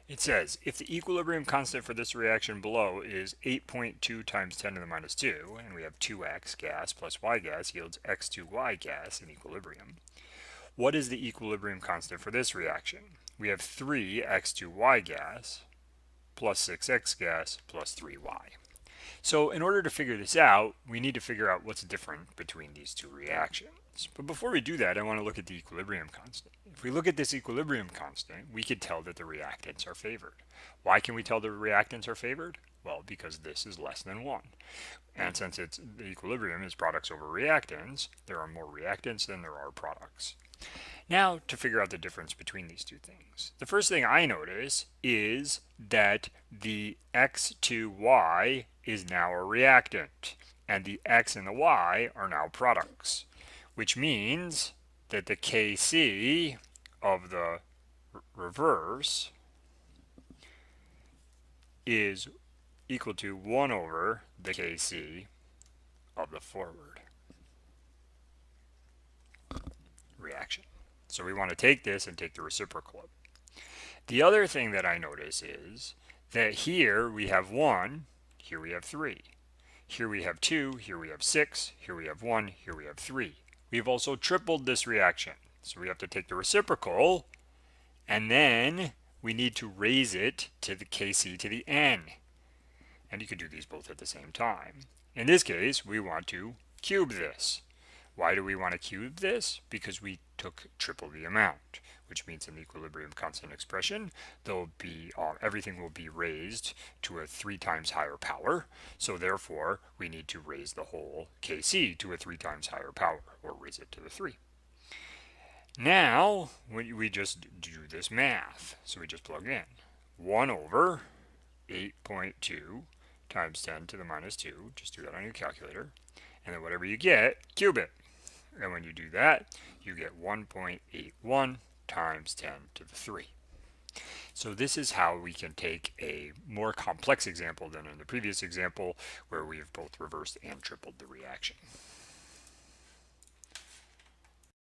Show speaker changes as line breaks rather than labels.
It says, if the equilibrium constant for this reaction below is 8.2 times 10 to the minus 2, and we have 2x gas plus y gas yields x2y gas in equilibrium, what is the equilibrium constant for this reaction? We have 3x2y gas plus 6x gas plus 3y. So in order to figure this out, we need to figure out what's different between these two reactions. But before we do that, I want to look at the equilibrium constant. If we look at this equilibrium constant, we could tell that the reactants are favored. Why can we tell the reactants are favored? Well, because this is less than 1. And since the equilibrium is products over reactants, there are more reactants than there are products. Now, to figure out the difference between these two things. The first thing I notice is that the x2y is now a reactant, and the x and the y are now products, which means that the Kc of the reverse is equal to 1 over the Kc of the forward reaction. So we want to take this and take the reciprocal of it. The other thing that I notice is that here we have 1, here we have 3. Here we have 2, here we have 6, here we have 1, here we have 3. We've also tripled this reaction. So we have to take the reciprocal, and then we need to raise it to the Kc to the n. And you could do these both at the same time. In this case, we want to cube this. Why do we want to cube this? Because we took triple the amount, which means in the equilibrium constant expression, everything will be raised to a 3 times higher power. So therefore, we need to raise the whole Kc to a 3 times higher power, or raise it to the 3. Now, we just do this math. So we just plug in 1 over 8.2 times 10 to the minus 2. Just do that on your calculator. And then whatever you get, cube it. And when you do that, you get 1.81 times 10 to the 3. So this is how we can take a more complex example than in the previous example, where we've both reversed and tripled the reaction.